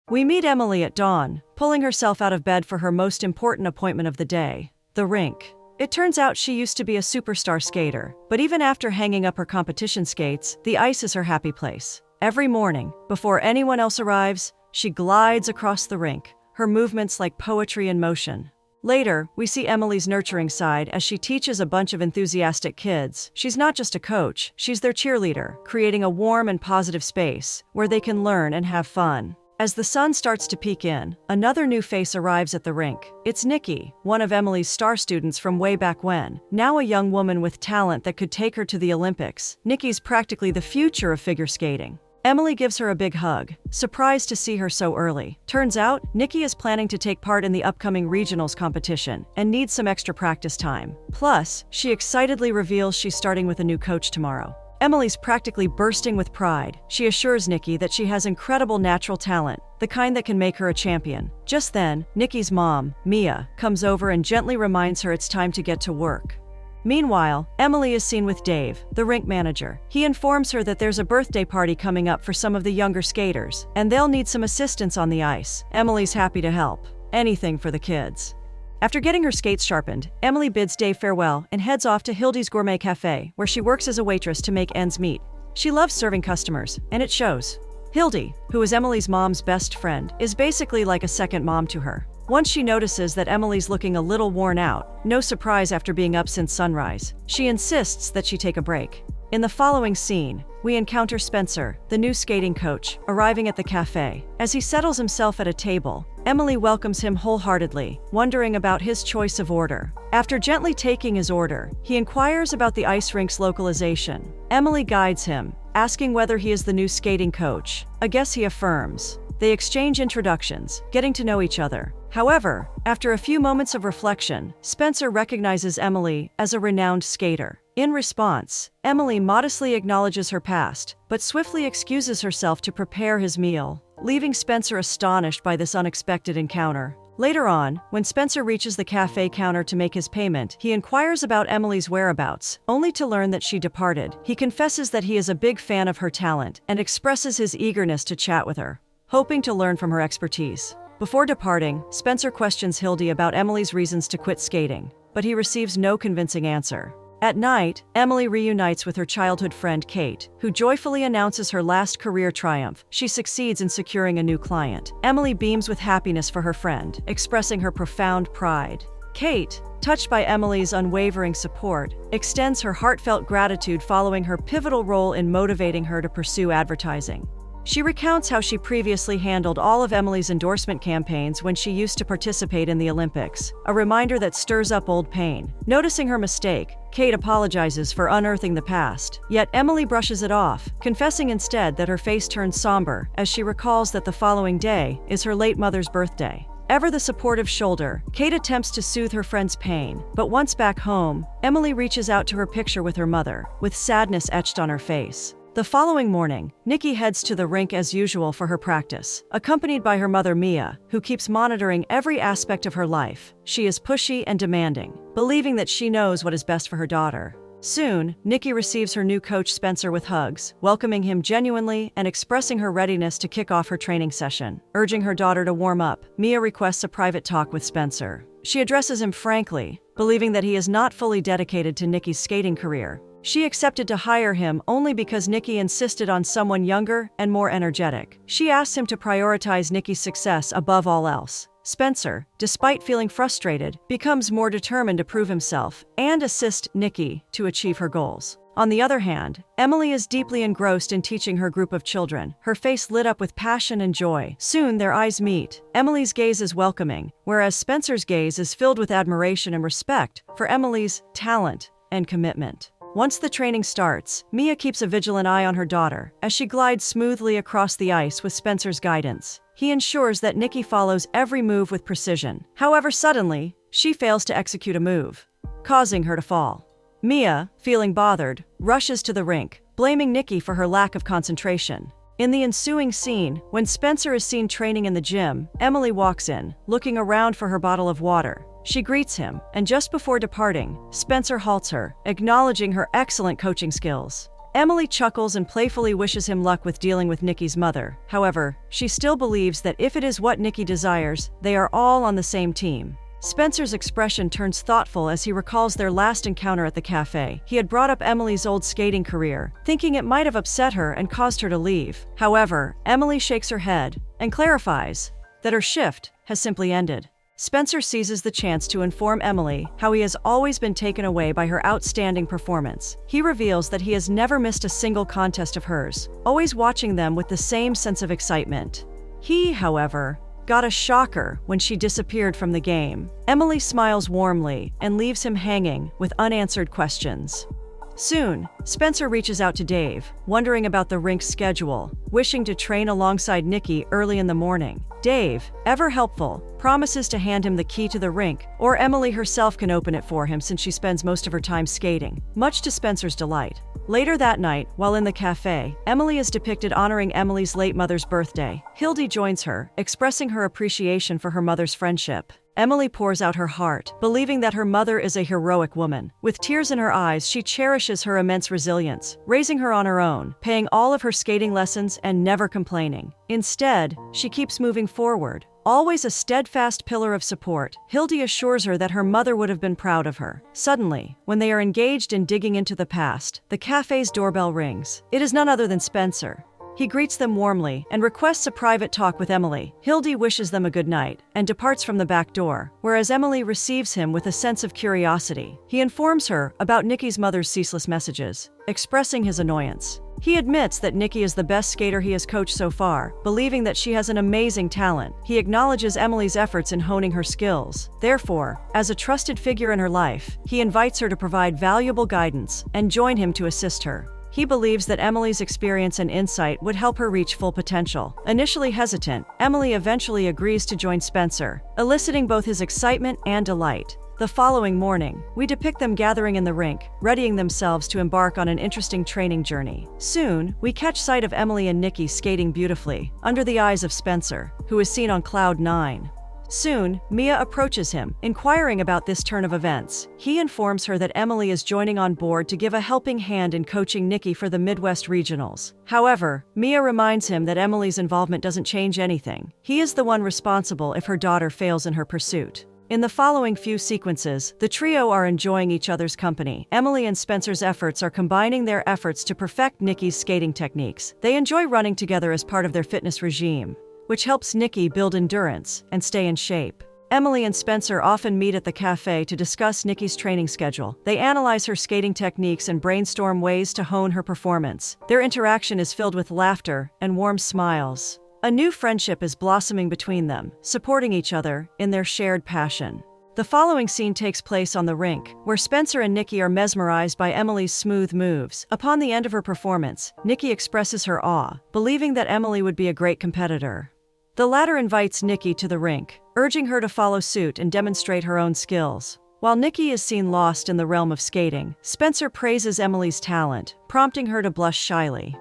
We meet Emily at dawn, pulling herself out of bed for her most important appointment of the day, the rink. It turns out she used to be a superstar skater, but even after hanging up her competition skates, the ice is her happy place. Every morning, before anyone else arrives, she glides across the rink, her movements like poetry in motion. Later, we see Emily's nurturing side as she teaches a bunch of enthusiastic kids. She's not just a coach, she's their cheerleader, creating a warm and positive space where they can learn and have fun. As the sun starts to peek in, another new face arrives at the rink. It's Nikki, one of Emily's star students from way back when, now a young woman with talent that could take her to the Olympics. Nikki's practically the future of figure skating. Emily gives her a big hug, surprised to see her so early. Turns out, Nikki is planning to take part in the upcoming regionals competition and needs some extra practice time. Plus, she excitedly reveals she's starting with a new coach tomorrow. Emily's practically bursting with pride. She assures Nikki that she has incredible natural talent, the kind that can make her a champion. Just then, Nikki's mom, Mia, comes over and gently reminds her it's time to get to work. Meanwhile, Emily is seen with Dave, the rink manager. He informs her that there's a birthday party coming up for some of the younger skaters, and they'll need some assistance on the ice. Emily's happy to help. Anything for the kids. After getting her skates sharpened, Emily bids Dave farewell and heads off to Hildy's Gourmet Cafe, where she works as a waitress to make ends meet. She loves serving customers, and it shows. Hildy, who is Emily's mom's best friend, is basically like a second mom to her. Once she notices that Emily's looking a little worn out, no surprise after being up since sunrise, she insists that she take a break. In the following scene, we encounter Spencer, the new skating coach, arriving at the cafe. As he settles himself at a table, Emily welcomes him wholeheartedly, wondering about his choice of order. After gently taking his order, he inquires about the ice rink's localization. Emily guides him, asking whether he is the new skating coach. I guess he affirms. They exchange introductions, getting to know each other. However, after a few moments of reflection, Spencer recognizes Emily as a renowned skater. In response, Emily modestly acknowledges her past, but swiftly excuses herself to prepare his meal, leaving Spencer astonished by this unexpected encounter. Later on, when Spencer reaches the cafe counter to make his payment, he inquires about Emily's whereabouts, only to learn that she departed. He confesses that he is a big fan of her talent and expresses his eagerness to chat with her, hoping to learn from her expertise. Before departing, Spencer questions Hildy about Emily's reasons to quit skating, but he receives no convincing answer. At night, Emily reunites with her childhood friend Kate, who joyfully announces her last career triumph. She succeeds in securing a new client. Emily beams with happiness for her friend, expressing her profound pride. Kate, touched by Emily's unwavering support, extends her heartfelt gratitude following her pivotal role in motivating her to pursue advertising. She recounts how she previously handled all of Emily's endorsement campaigns when she used to participate in the Olympics, a reminder that stirs up old pain. Noticing her mistake, Kate apologizes for unearthing the past, yet Emily brushes it off, confessing instead that her face turns somber as she recalls that the following day is her late mother's birthday. Ever the supportive shoulder, Kate attempts to soothe her friend's pain, but once back home, Emily reaches out to her picture with her mother, with sadness etched on her face. The following morning, Nikki heads to the rink as usual for her practice, accompanied by her mother Mia, who keeps monitoring every aspect of her life. She is pushy and demanding, believing that she knows what is best for her daughter. Soon, Nikki receives her new coach Spencer with hugs, welcoming him genuinely and expressing her readiness to kick off her training session. Urging her daughter to warm up, Mia requests a private talk with Spencer. She addresses him frankly, believing that he is not fully dedicated to Nikki's skating career. She accepted to hire him only because Nikki insisted on someone younger and more energetic. She asks him to prioritize Nikki's success above all else. Spencer, despite feeling frustrated, becomes more determined to prove himself and assist Nikki to achieve her goals. On the other hand, Emily is deeply engrossed in teaching her group of children, her face lit up with passion and joy. Soon their eyes meet. Emily's gaze is welcoming, whereas Spencer's gaze is filled with admiration and respect for Emily's talent and commitment. Once the training starts, Mia keeps a vigilant eye on her daughter as she glides smoothly across the ice with Spencer's guidance. He ensures that Nikki follows every move with precision. However, suddenly, she fails to execute a move, causing her to fall. Mia, feeling bothered, rushes to the rink, blaming Nikki for her lack of concentration. In the ensuing scene, when Spencer is seen training in the gym, Emily walks in, looking around for her bottle of water. She greets him, and just before departing, Spencer halts her, acknowledging her excellent coaching skills. Emily chuckles and playfully wishes him luck with dealing with Nikki's mother. However, she still believes that if it is what Nikki desires, they are all on the same team. Spencer's expression turns thoughtful as he recalls their last encounter at the cafe. He had brought up Emily's old skating career, thinking it might have upset her and caused her to leave. However, Emily shakes her head and clarifies that her shift has simply ended. Spencer seizes the chance to inform Emily how he has always been taken away by her outstanding performance. He reveals that he has never missed a single contest of hers, always watching them with the same sense of excitement. He, however, got a shocker when she disappeared from the game. Emily smiles warmly and leaves him hanging with unanswered questions. Soon, Spencer reaches out to Dave, wondering about the rink's schedule, wishing to train alongside Nikki early in the morning. Dave, ever helpful, promises to hand him the key to the rink, or Emily herself can open it for him since she spends most of her time skating, much to Spencer's delight. Later that night, while in the cafe, Emily is depicted honoring Emily's late mother's birthday. Hildy joins her, expressing her appreciation for her mother's friendship. Emily pours out her heart, believing that her mother is a heroic woman. With tears in her eyes, she cherishes her immense resilience, raising her on her own, paying all of her skating lessons and never complaining. Instead, she keeps moving forward. Always a steadfast pillar of support, Hildy assures her that her mother would have been proud of her. Suddenly, when they are engaged in digging into the past, the cafe's doorbell rings. It is none other than Spencer. He greets them warmly and requests a private talk with Emily. Hildy wishes them a good night and departs from the back door, whereas Emily receives him with a sense of curiosity. He informs her about Nikki's mother's ceaseless messages, expressing his annoyance. He admits that Nikki is the best skater he has coached so far, believing that she has an amazing talent. He acknowledges Emily's efforts in honing her skills. Therefore, as a trusted figure in her life, he invites her to provide valuable guidance and join him to assist her. He believes that Emily's experience and insight would help her reach full potential. Initially hesitant, Emily eventually agrees to join Spencer, eliciting both his excitement and delight. The following morning, we depict them gathering in the rink, readying themselves to embark on an interesting training journey. Soon, we catch sight of Emily and Nikki skating beautifully, under the eyes of Spencer, who is seen on cloud 9. Soon, Mia approaches him, inquiring about this turn of events. He informs her that Emily is joining on board to give a helping hand in coaching Nikki for the Midwest Regionals. However, Mia reminds him that Emily's involvement doesn't change anything. He is the one responsible if her daughter fails in her pursuit. In the following few sequences, the trio are enjoying each other's company. Emily and Spencer's efforts are combining their efforts to perfect Nikki's skating techniques. They enjoy running together as part of their fitness regime, which helps Nikki build endurance and stay in shape. Emily and Spencer often meet at the cafe to discuss Nikki's training schedule. They analyze her skating techniques and brainstorm ways to hone her performance. Their interaction is filled with laughter and warm smiles. A new friendship is blossoming between them, supporting each other in their shared passion. The following scene takes place on the rink, where Spencer and Nikki are mesmerized by Emily's smooth moves. Upon the end of her performance, Nikki expresses her awe, believing that Emily would be a great competitor. The latter invites Nikki to the rink, urging her to follow suit and demonstrate her own skills. While Nikki is seen lost in the realm of skating, Spencer praises Emily's talent, prompting her to blush shyly.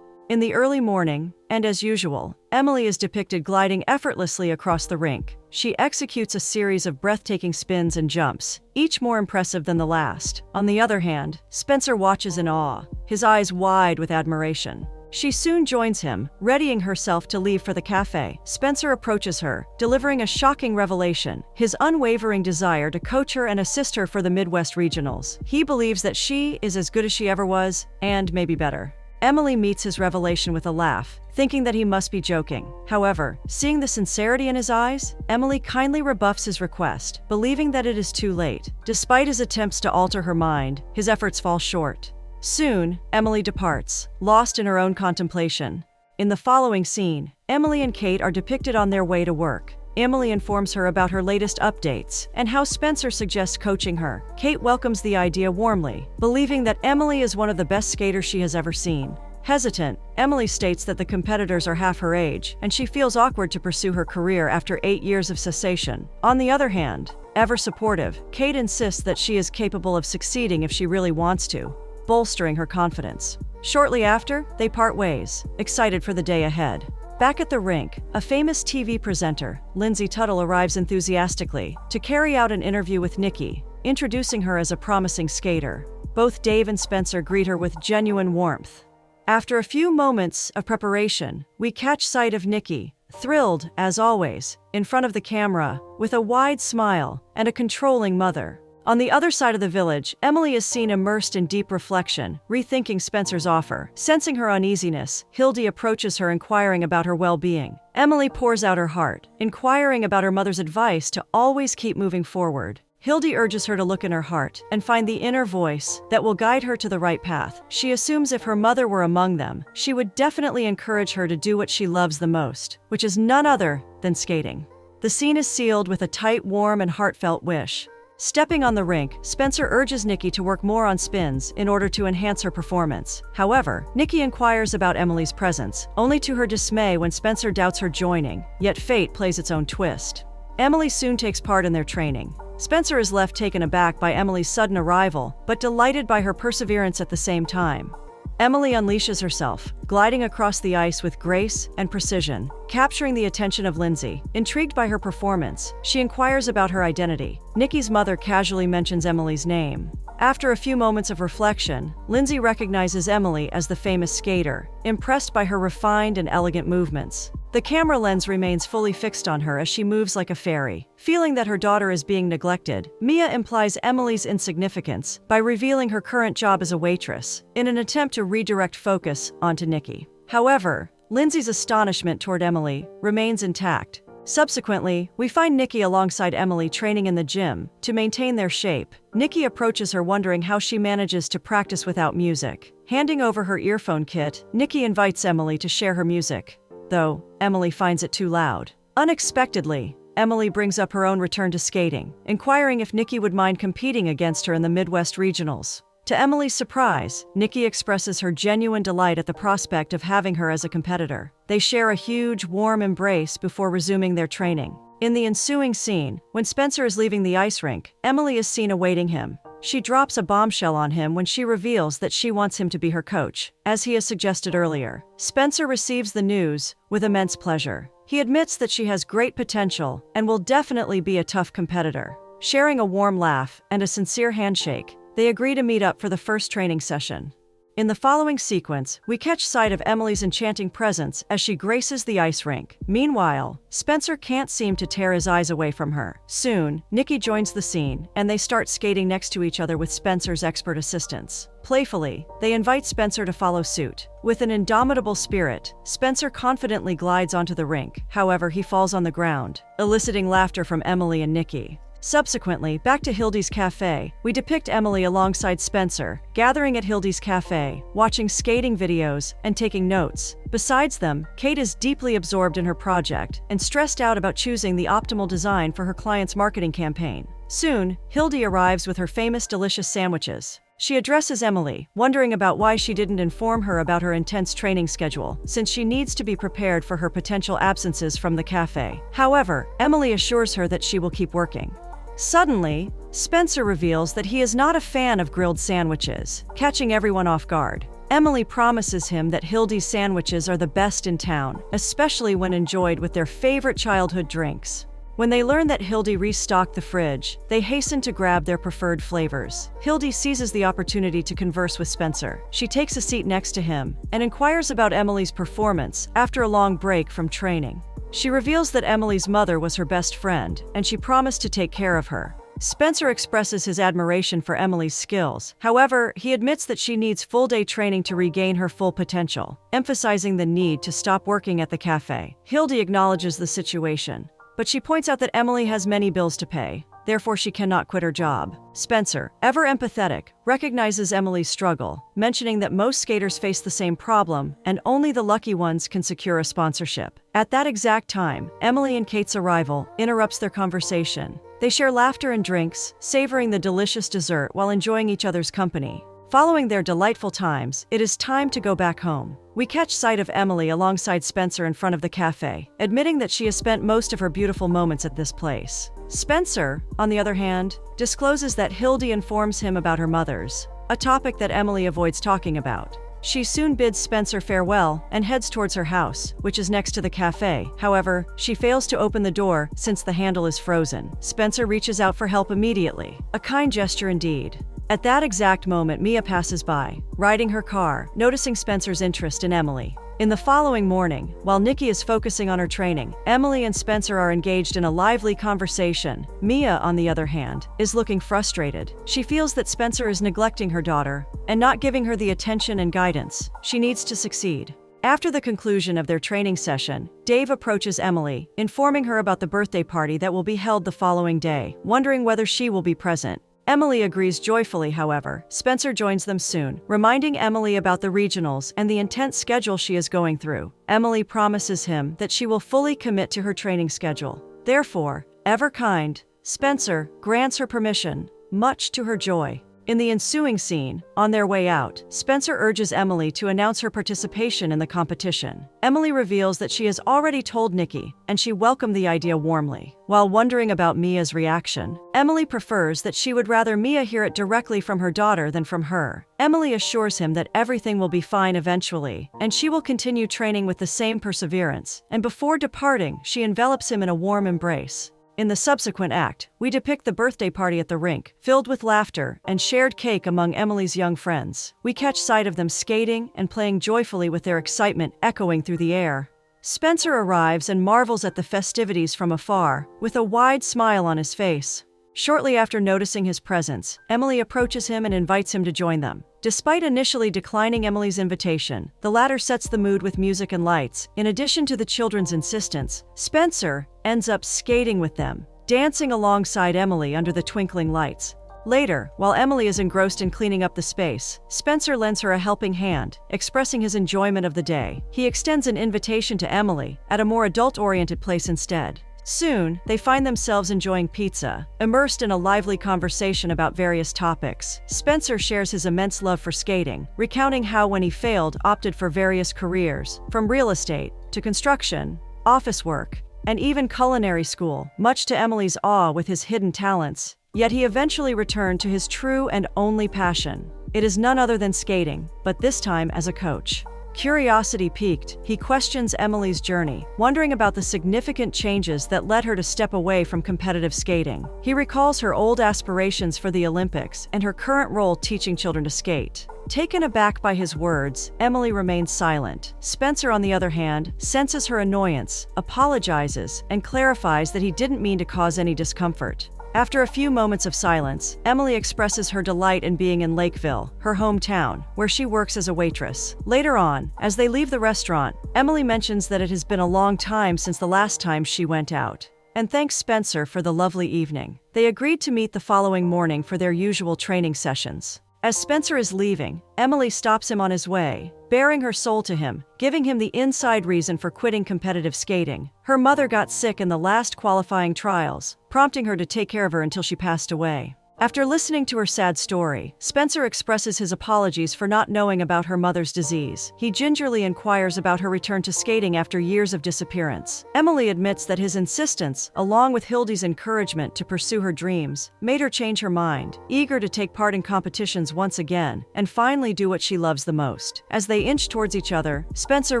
In the early morning, and as usual, Emily is depicted gliding effortlessly across the rink. She executes a series of breathtaking spins and jumps, each more impressive than the last. On the other hand, Spencer watches in awe, his eyes wide with admiration. She soon joins him, readying herself to leave for the cafe. Spencer approaches her, delivering a shocking revelation: his unwavering desire to coach her and assist her for the Midwest Regionals. He believes that she is as good as she ever was, and maybe better. Emily meets his revelation with a laugh, thinking that he must be joking. However, seeing the sincerity in his eyes, Emily kindly rebuffs his request, believing that it is too late. Despite his attempts to alter her mind, his efforts fall short. Soon, Emily departs, lost in her own contemplation. In the following scene, Emily and Kate are depicted on their way to work. Emily informs her about her latest updates and how Spencer suggests coaching her. Kate welcomes the idea warmly, believing that Emily is one of the best skaters she has ever seen. Hesitant, Emily states that the competitors are half her age, and she feels awkward to pursue her career after 8 years of cessation. On the other hand, ever supportive, Kate insists that she is capable of succeeding if she really wants to, bolstering her confidence. Shortly after, they part ways, excited for the day ahead. Back at the rink, a famous TV presenter, Lindsay Tuttle, arrives enthusiastically to carry out an interview with Nikki, introducing her as a promising skater. both Dave and Spencer greet her with genuine warmth. After a few moments of preparation, we catch sight of Nikki, thrilled, as always, in front of the camera, with a wide smile and a controlling mother. On the other side of the village, Emily is seen immersed in deep reflection, rethinking Spencer's offer. Sensing her uneasiness, Hildy approaches her inquiring about her well-being. Emily pours out her heart, inquiring about her mother's advice to always keep moving forward. Hildy urges her to look in her heart and find the inner voice that will guide her to the right path. She assumes if her mother were among them, she would definitely encourage her to do what she loves the most, which is none other than skating. The scene is sealed with a tight, warm, and heartfelt wish. Stepping on the rink, Spencer urges Nikki to work more on spins in order to enhance her performance. However, Nikki inquires about Emily's presence, only to her dismay when Spencer doubts her joining, yet fate plays its own twist. Emily soon takes part in their training. Spencer is left taken aback by Emily's sudden arrival, but delighted by her perseverance at the same time. Emily unleashes herself, gliding across the ice with grace and precision, capturing the attention of Lindsay. Intrigued by her performance, she inquires about her identity. Nikki's mother casually mentions Emily's name. After a few moments of reflection, Lindsay recognizes Emily as the famous skater, impressed by her refined and elegant movements. The camera lens remains fully fixed on her as she moves like a fairy. Feeling that her daughter is being neglected, Mia implies Emily's insignificance by revealing her current job as a waitress, in an attempt to redirect focus onto Nikki. However, Lindsay's astonishment toward Emily remains intact. Subsequently, we find Nikki alongside Emily training in the gym to maintain their shape. Nikki approaches her wondering how she manages to practice without music. Handing over her earphone kit, Nikki invites Emily to share her music, though Emily finds it too loud. Unexpectedly, Emily brings up her own return to skating, inquiring if Nikki would mind competing against her in the Midwest Regionals. To Emily's surprise, Nikki expresses her genuine delight at the prospect of having her as a competitor. They share a huge, warm embrace before resuming their training. In the ensuing scene, when Spencer is leaving the ice rink, Emily is seen awaiting him. She drops a bombshell on him when she reveals that she wants him to be her coach, as he has suggested earlier. Spencer receives the news with immense pleasure. He admits that she has great potential and will definitely be a tough competitor. Sharing a warm laugh and a sincere handshake, they agree to meet up for the first training session. In the following sequence, we catch sight of Emily's enchanting presence as she graces the ice rink. Meanwhile, Spencer can't seem to tear his eyes away from her. Soon, Nikki joins the scene, and they start skating next to each other with Spencer's expert assistance. Playfully, they invite Spencer to follow suit. With an indomitable spirit, Spencer confidently glides onto the rink. However, he falls on the ground, eliciting laughter from Emily and Nikki. Subsequently, back to Hildy's cafe, we depict Emily alongside Spencer, gathering at Hildy's cafe, watching skating videos, and taking notes. Besides them, Kate is deeply absorbed in her project and stressed out about choosing the optimal design for her client's marketing campaign. Soon, Hildy arrives with her famous delicious sandwiches. She addresses Emily, wondering about why she didn't inform her about her intense training schedule, since she needs to be prepared for her potential absences from the cafe. However, Emily assures her that she will keep working. Suddenly, Spencer reveals that he is not a fan of grilled sandwiches, catching everyone off guard. Emily promises him that Hildy's sandwiches are the best in town, especially when enjoyed with their favorite childhood drinks. When they learn that Hildy restocked the fridge, they hasten to grab their preferred flavors. Hildy seizes the opportunity to converse with Spencer. She takes a seat next to him and inquires about Emily's performance after a long break from training. She reveals that Emily's mother was her best friend, and she promised to take care of her. Spencer expresses his admiration for Emily's skills. However, he admits that she needs full-day training to regain her full potential, emphasizing the need to stop working at the cafe. Hildy acknowledges the situation, but she points out that Emily has many bills to pay. Therefore, she cannot quit her job. Spencer, ever empathetic, recognizes Emily's struggle, mentioning that most skaters face the same problem and only the lucky ones can secure a sponsorship. At that exact time, Emily and Kate's arrival interrupts their conversation. They share laughter and drinks, savoring the delicious dessert while enjoying each other's company. Following their delightful times, it is time to go back home. We catch sight of Emily alongside Spencer in front of the cafe, admitting that she has spent most of her beautiful moments at this place. Spencer, on the other hand, discloses that Hildy informs him about her mother's, a topic that Emily avoids talking about. She soon bids Spencer farewell and heads towards her house, which is next to the cafe. However, she fails to open the door since the handle is frozen. Spencer reaches out for help immediately. A kind gesture indeed. At that exact moment, Mia passes by, riding her car, noticing Spencer's interest in Emily. In the following morning, while Nikki is focusing on her training, Emily and Spencer are engaged in a lively conversation. Mia, on the other hand, is looking frustrated. She feels that Spencer is neglecting her daughter and not giving her the attention and guidance she needs to succeed. After the conclusion of their training session, Dave approaches Emily, informing her about the birthday party that will be held the following day, wondering whether she will be present. Emily agrees joyfully, however. Spencer joins them soon, reminding Emily about the regionals and the intense schedule she is going through. Emily promises him that she will fully commit to her training schedule. Therefore, ever kind, Spencer grants her permission, much to her joy. In the ensuing scene, on their way out, Spencer urges Emily to announce her participation in the competition. Emily reveals that she has already told Nikki, and she welcomed the idea warmly. While wondering about Mia's reaction, Emily prefers that she would rather Mia hear it directly from her daughter than from her. Emily assures him that everything will be fine eventually, and she will continue training with the same perseverance, and before departing, she envelops him in a warm embrace. In the subsequent act, we depict the birthday party at the rink, filled with laughter and shared cake among Emily's young friends. We catch sight of them skating and playing joyfully with their excitement echoing through the air. Spencer arrives and marvels at the festivities from afar, with a wide smile on his face. Shortly after noticing his presence, Emily approaches him and invites him to join them. Despite initially declining Emily's invitation, the latter sets the mood with music and lights. In addition to the children's insistence, Spencer ends up skating with them, dancing alongside Emily under the twinkling lights. Later, while Emily is engrossed in cleaning up the space, Spencer lends her a helping hand, expressing his enjoyment of the day. He extends an invitation to Emily at a more adult-oriented place instead. Soon, they find themselves enjoying pizza, immersed in a lively conversation about various topics. Spencer shares his immense love for skating, recounting how when he failed, opted for various careers, from real estate to construction, office work, and even culinary school, much to Emily's awe with his hidden talents. Yet he eventually returned to his true and only passion. It is none other than skating, but this time as a coach. Curiosity piqued, he questions Emily's journey, wondering about the significant changes that led her to step away from competitive skating. He recalls her old aspirations for the Olympics and her current role teaching children to skate. Taken aback by his words, Emily remains silent. Spencer, on the other hand, senses her annoyance, apologizes, and clarifies that he didn't mean to cause any discomfort. After a few moments of silence, Emily expresses her delight in being in Lakeville, her hometown, where she works as a waitress. Later on, as they leave the restaurant, Emily mentions that it has been a long time since the last time she went out, and thanks Spencer for the lovely evening. They agreed to meet the following morning for their usual training sessions. As Spencer is leaving, Emily stops him on his way, baring her soul to him, giving him the inside reason for quitting competitive skating. Her mother got sick in the last qualifying trials, prompting her to take care of her until she passed away. After listening to her sad story, Spencer expresses his apologies for not knowing about her mother's disease. He gingerly inquires about her return to skating after years of disappearance. Emily admits that his insistence, along with Hildy's encouragement to pursue her dreams, made her change her mind, eager to take part in competitions once again, and finally do what she loves the most. As they inch towards each other, Spencer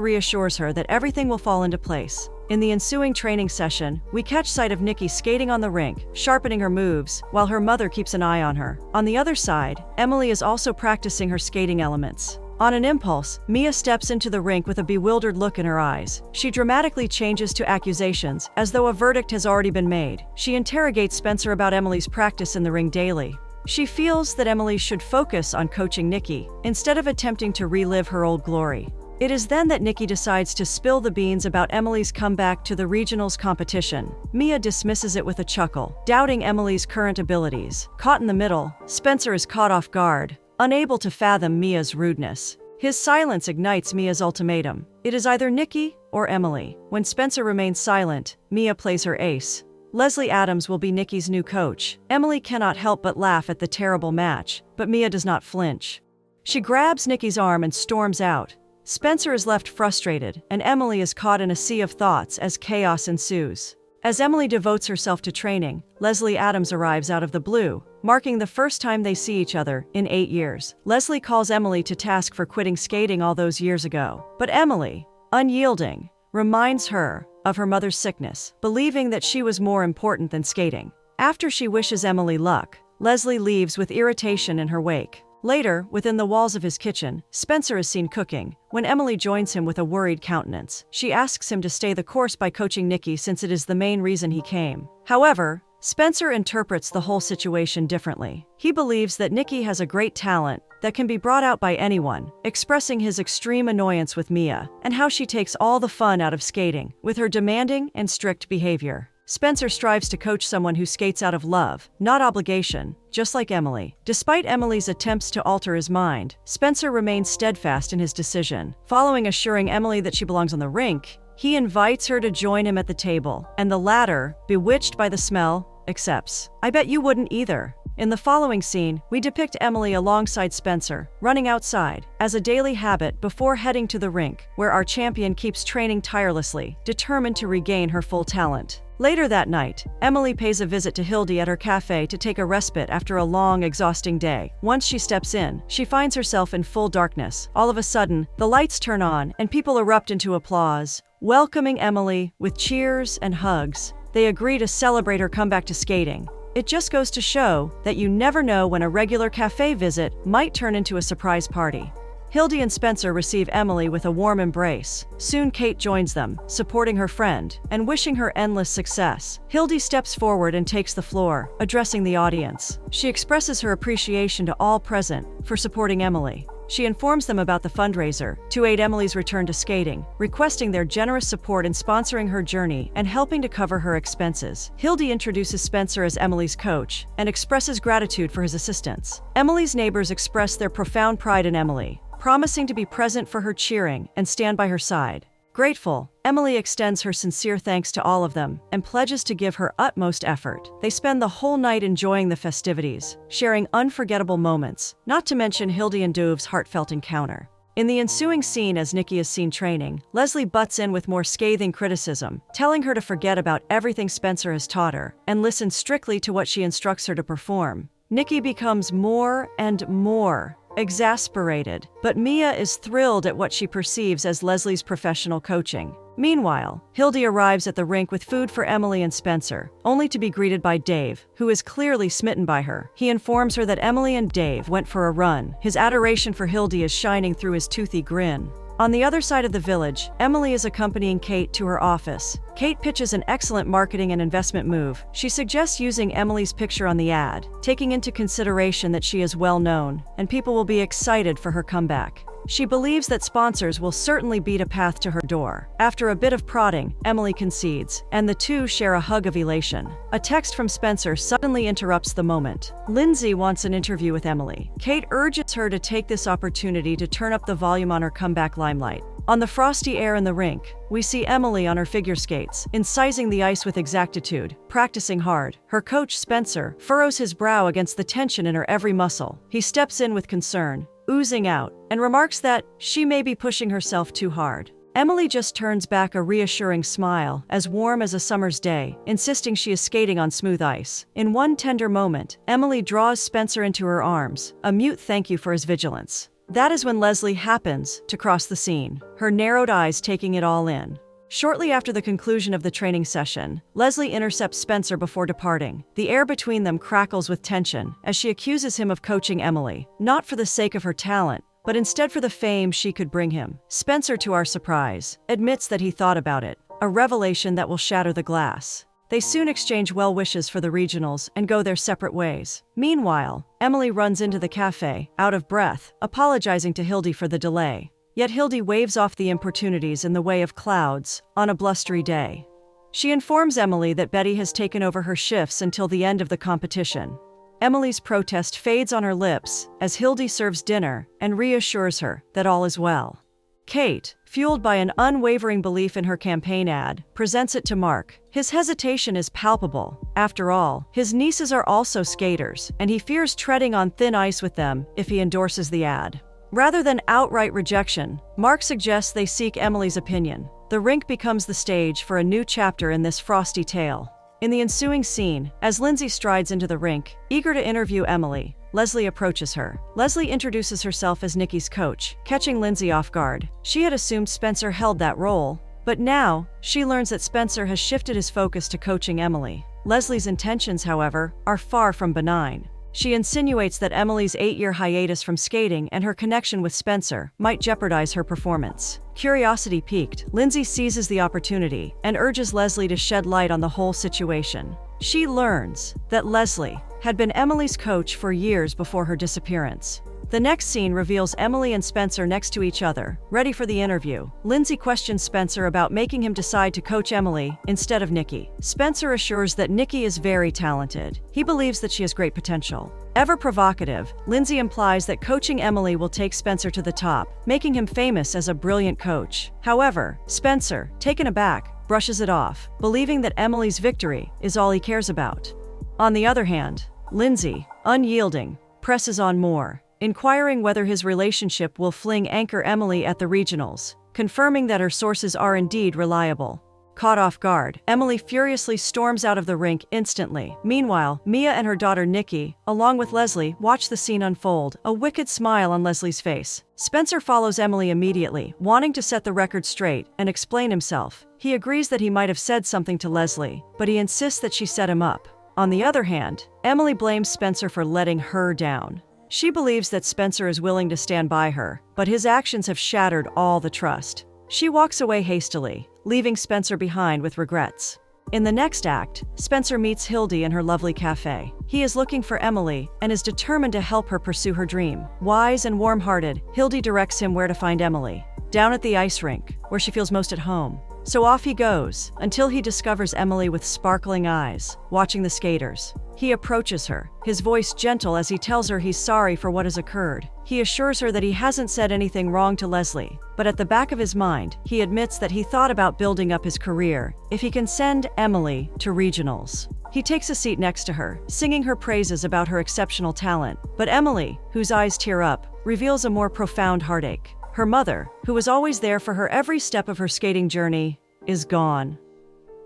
reassures her that everything will fall into place. In the ensuing training session, we catch sight of Nikki skating on the rink, sharpening her moves, while her mother keeps an eye on her. On the other side, Emily is also practicing her skating elements. On an impulse, Mia steps into the rink with a bewildered look in her eyes. She dramatically changes to accusations, as though a verdict has already been made. She interrogates Spencer about Emily's practice in the ring daily. She feels that Emily should focus on coaching Nikki, instead of attempting to relive her old glory. It is then that Nikki decides to spill the beans about Emily's comeback to the regionals competition. Mia dismisses it with a chuckle, doubting Emily's current abilities. Caught in the middle, Spencer is caught off guard, unable to fathom Mia's rudeness. His silence ignites Mia's ultimatum. It is either Nikki or Emily. When Spencer remains silent, Mia plays her ace. Leslie Adams will be Nikki's new coach. Emily cannot help but laugh at the terrible match, but Mia does not flinch. She grabs Nikki's arm and storms out. Spencer is left frustrated, and Emily is caught in a sea of thoughts as chaos ensues. As Emily devotes herself to training, Leslie Adams arrives out of the blue, marking the first time they see each other in 8 years. Leslie calls Emily to task for quitting skating all those years ago. But Emily, unyielding, reminds her of her mother's sickness, believing that she was more important than skating. After she wishes Emily luck, Leslie leaves with irritation in her wake. Later, within the walls of his kitchen, Spencer is seen cooking. When Emily joins him with a worried countenance, she asks him to stay the course by coaching Nikki since it is the main reason he came. However, Spencer interprets the whole situation differently. He believes that Nikki has a great talent that can be brought out by anyone, expressing his extreme annoyance with Mia and how she takes all the fun out of skating with her demanding and strict behavior. Spencer strives to coach someone who skates out of love, not obligation, just like Emily. Despite Emily's attempts to alter his mind, Spencer remains steadfast in his decision. Following assuring Emily that she belongs on the rink, he invites her to join him at the table, and the latter, bewitched by the smell, accepts. "I bet you wouldn't either." In the following scene, we depict Emily alongside Spencer, running outside, as a daily habit before heading to the rink, where our champion keeps training tirelessly, determined to regain her full talent. Later that night, Emily pays a visit to Hildy at her cafe to take a respite after a long, exhausting day. Once she steps in, she finds herself in full darkness. All of a sudden, the lights turn on and people erupt into applause, welcoming Emily with cheers and hugs. They agree to celebrate her comeback to skating. It just goes to show that you never know when a regular cafe visit might turn into a surprise party. Hildy and Spencer receive Emily with a warm embrace. Soon Kate joins them, supporting her friend and wishing her endless success. Hildy steps forward and takes the floor, addressing the audience. She expresses her appreciation to all present for supporting Emily. She informs them about the fundraiser to aid Emily's return to skating, requesting their generous support in sponsoring her journey and helping to cover her expenses. Hildy introduces Spencer as Emily's coach and expresses gratitude for his assistance. Emily's neighbors express their profound pride in Emily, promising to be present for her cheering and stand by her side. Grateful, Emily extends her sincere thanks to all of them and pledges to give her utmost effort. They spend the whole night enjoying the festivities, sharing unforgettable moments, not to mention Hildy and Dove's heartfelt encounter. In the ensuing scene as Nikki is seen training, Leslie butts in with more scathing criticism, telling her to forget about everything Spencer has taught her and listen strictly to what she instructs her to perform. Nikki becomes more and more exasperated, but Mia is thrilled at what she perceives as Leslie's professional coaching. Meanwhile, Hildy arrives at the rink with food for Emily and Spencer, only to be greeted by Dave, who is clearly smitten by her. He informs her that Emily and Dave went for a run. His adoration for Hildy is shining through his toothy grin. On the other side of the village, Emily is accompanying Kate to her office. Kate pitches an excellent marketing and investment move. She suggests using Emily's picture on the ad, taking into consideration that she is well known, and people will be excited for her comeback. She believes that sponsors will certainly beat a path to her door. After a bit of prodding, Emily concedes, and the two share a hug of elation. A text from Spencer suddenly interrupts the moment. Lindsay wants an interview with Emily. Kate urges her to take this opportunity to turn up the volume on her comeback limelight. On the frosty air in the rink, we see Emily on her figure skates, incising the ice with exactitude, practicing hard. Her coach, Spencer, furrows his brow against the tension in her every muscle. He steps in with concern, oozing out, and remarks that she may be pushing herself too hard. Emily just turns back a reassuring smile, as warm as a summer's day, insisting she is skating on smooth ice. In one tender moment, Emily draws Spencer into her arms, a mute thank you for his vigilance. That is when Leslie happens to cross the scene, her narrowed eyes taking it all in. Shortly after the conclusion of the training session, Leslie intercepts Spencer before departing. The air between them crackles with tension as she accuses him of coaching Emily, not for the sake of her talent, but instead for the fame she could bring him. Spencer, to our surprise, admits that he thought about it, a revelation that will shatter the glass. They soon exchange well wishes for the regionals and go their separate ways. Meanwhile, Emily runs into the cafe, out of breath, apologizing to Hildy for the delay. Yet Hildy waves off the importunities in the way of clouds on a blustery day. She informs Emily that Betty has taken over her shifts until the end of the competition. Emily's protest fades on her lips as Hildy serves dinner and reassures her that all is well. Kate, fueled by an unwavering belief in her campaign ad, presents it to Mark. His hesitation is palpable. After all, his nieces are also skaters, and he fears treading on thin ice with them if he endorses the ad. Rather than outright rejection, Mark suggests they seek Emily's opinion. The rink becomes the stage for a new chapter in this frosty tale. In the ensuing scene, as Lindsay strides into the rink, eager to interview Emily, Leslie approaches her. Leslie introduces herself as Nikki's coach, catching Lindsay off guard. She had assumed Spencer held that role, but now she learns that Spencer has shifted his focus to coaching Emily. Leslie's intentions, however, are far from benign. She insinuates that Emily's 8-year hiatus from skating and her connection with Spencer might jeopardize her performance. Curiosity piqued, Lindsay seizes the opportunity and urges Leslie to shed light on the whole situation. She learns that Leslie had been Emily's coach for years before her disappearance. The next scene reveals Emily and Spencer next to each other, ready for the interview. Lindsay questions Spencer about making him decide to coach Emily instead of Nikki. Spencer assures that Nikki is very talented. He believes that she has great potential. Ever provocative, Lindsay implies that coaching Emily will take Spencer to the top, making him famous as a brilliant coach. However, Spencer, taken aback, brushes it off, believing that Emily's victory is all he cares about. On the other hand, Lindsay, unyielding, presses on more, inquiring whether his relationship will fling anchor Emily at the regionals, confirming that her sources are indeed reliable. Caught off guard, Emily furiously storms out of the rink instantly. Meanwhile, Mia and her daughter Nikki, along with Leslie, watch the scene unfold, a wicked smile on Leslie's face. Spencer follows Emily immediately, wanting to set the record straight and explain himself. He agrees that he might have said something to Leslie, but he insists that she set him up. On the other hand, Emily blames Spencer for letting her down. She believes that Spencer is willing to stand by her, but his actions have shattered all the trust. She walks away hastily, leaving Spencer behind with regrets. In the next act, Spencer meets Hildy in her lovely cafe. He is looking for Emily and is determined to help her pursue her dream. Wise and warm-hearted, Hildy directs him where to find Emily. Down at the ice rink, where she feels most at home. So off he goes, until he discovers Emily with sparkling eyes, watching the skaters. He approaches her, his voice gentle as he tells her he's sorry for what has occurred. He assures her that he hasn't said anything wrong to Leslie, but at the back of his mind, he admits that he thought about building up his career if he can send Emily to regionals. He takes a seat next to her, singing her praises about her exceptional talent. But Emily, whose eyes tear up, reveals a more profound heartache. Her mother, who was always there for her every step of her skating journey, is gone.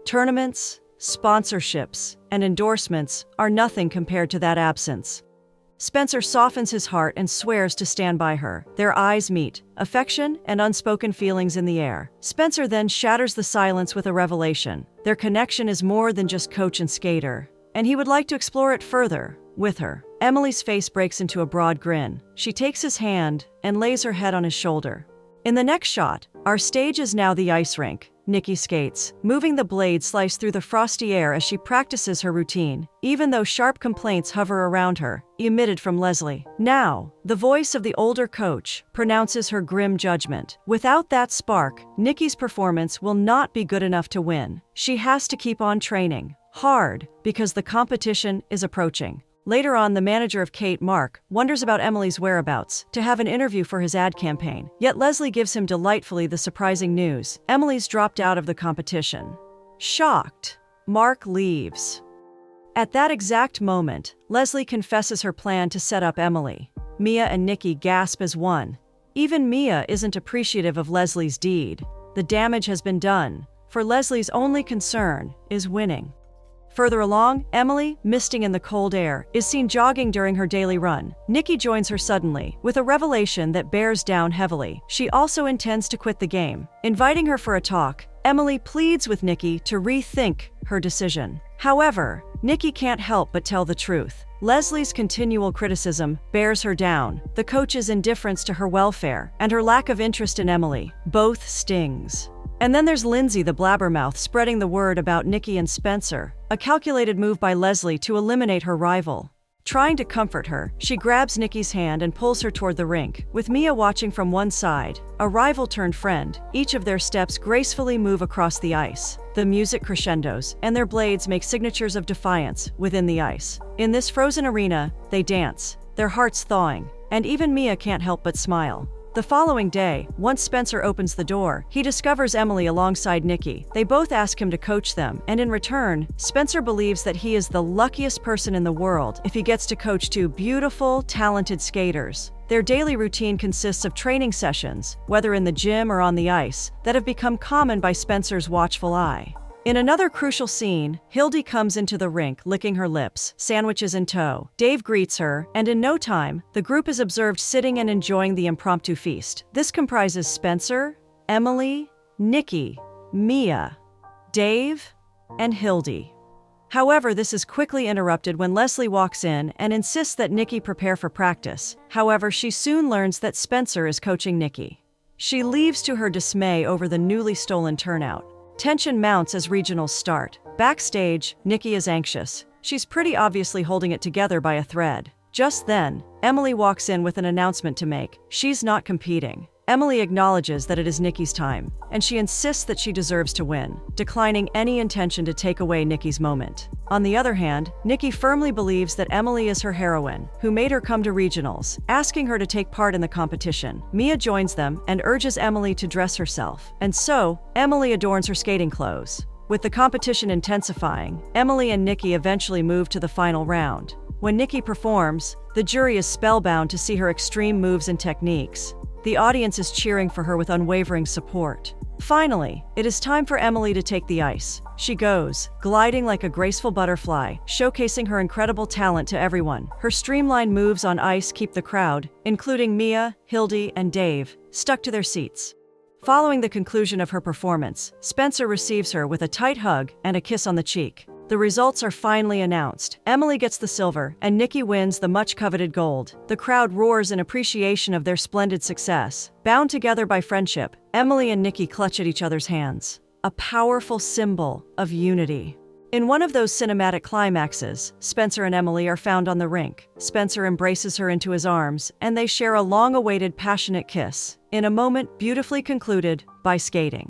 Tournaments, sponsorships, and endorsements are nothing compared to that absence. Spencer softens his heart and swears to stand by her. Their eyes meet, affection and unspoken feelings in the air. Spencer then shatters the silence with a revelation. Their connection is more than just coach and skater, and he would like to explore it further with her. Emily's face breaks into a broad grin. She takes his hand and lays her head on his shoulder. In the next shot, our stage is now the ice rink. Nikki skates, moving the blade slice through the frosty air as she practices her routine, even though sharp complaints hover around her, emitted from Leslie. Now, the voice of the older coach pronounces her grim judgment. Without that spark, Nikki's performance will not be good enough to win. She has to keep on training hard because the competition is approaching. Later on, the manager of Kate, Mark, wonders about Emily's whereabouts to have an interview for his ad campaign. Yet Leslie gives him delightfully the surprising news: Emily's dropped out of the competition. Shocked, Mark leaves. At that exact moment, Leslie confesses her plan to set up Emily. Mia and Nikki gasp as one. Even Mia isn't appreciative of Leslie's deed. The damage has been done, for Leslie's only concern is winning. Further along, Emily, misting in the cold air, is seen jogging during her daily run. Nikki joins her suddenly, with a revelation that bears down heavily. She also intends to quit the game. Inviting her for a talk, Emily pleads with Nikki to rethink her decision. However, Nikki can't help but tell the truth. Leslie's continual criticism bears her down, the coach's indifference to her welfare, and her lack of interest in Emily. Both stings. And then there's Lindsay the blabbermouth spreading the word about Nikki and Spencer, a calculated move by Leslie to eliminate her rival. Trying to comfort her, she grabs Nikki's hand and pulls her toward the rink, with Mia watching from one side. A rival turned friend, each of their steps gracefully move across the ice. The music crescendos, and their blades make signatures of defiance within the ice. In this frozen arena, they dance, their hearts thawing, and even Mia can't help but smile. The following day, once Spencer opens the door, he discovers Emily alongside Nikki. They both ask him to coach them, and in return, Spencer believes that he is the luckiest person in the world if he gets to coach two beautiful, talented skaters. Their daily routine consists of training sessions, whether in the gym or on the ice, that have become common by Spencer's watchful eye. In another crucial scene, Hildy comes into the rink licking her lips, sandwiches in tow. Dave greets her, and in no time, the group is observed sitting and enjoying the impromptu feast. This comprises Spencer, Emily, Nikki, Mia, Dave, and Hildy. However, this is quickly interrupted when Leslie walks in and insists that Nikki prepare for practice. However, she soon learns that Spencer is coaching Nikki. She leaves to her dismay over the newly stolen turnout. Tension mounts as regionals start. Backstage, Nikki is anxious. She's pretty obviously holding it together by a thread. Just then, Emily walks in with an announcement to make. She's not competing. Emily acknowledges that it is Nikki's time, and she insists that she deserves to win, declining any intention to take away Nikki's moment. On the other hand, Nikki firmly believes that Emily is her heroine, who made her come to regionals, asking her to take part in the competition. Mia joins them and urges Emily to dress herself, and so, Emily adorns her skating clothes. With the competition intensifying, Emily and Nikki eventually move to the final round. When Nikki performs, the jury is spellbound to see her extreme moves and techniques. The audience is cheering for her with unwavering support. Finally, it is time for Emily to take the ice. She goes, gliding like a graceful butterfly, showcasing her incredible talent to everyone. Her streamlined moves on ice keep the crowd, including Mia, Hildy, and Dave, stuck to their seats. Following the conclusion of her performance, Spencer receives her with a tight hug and a kiss on the cheek. The results are finally announced. Emily gets the silver, and Nikki wins the much-coveted gold. The crowd roars in appreciation of their splendid success. Bound together by friendship, Emily and Nikki clutch at each other's hands. A powerful symbol of unity. In one of those cinematic climaxes, Spencer and Emily are found on the rink. Spencer embraces her into his arms, and they share a long-awaited passionate kiss, in a moment beautifully concluded by skating.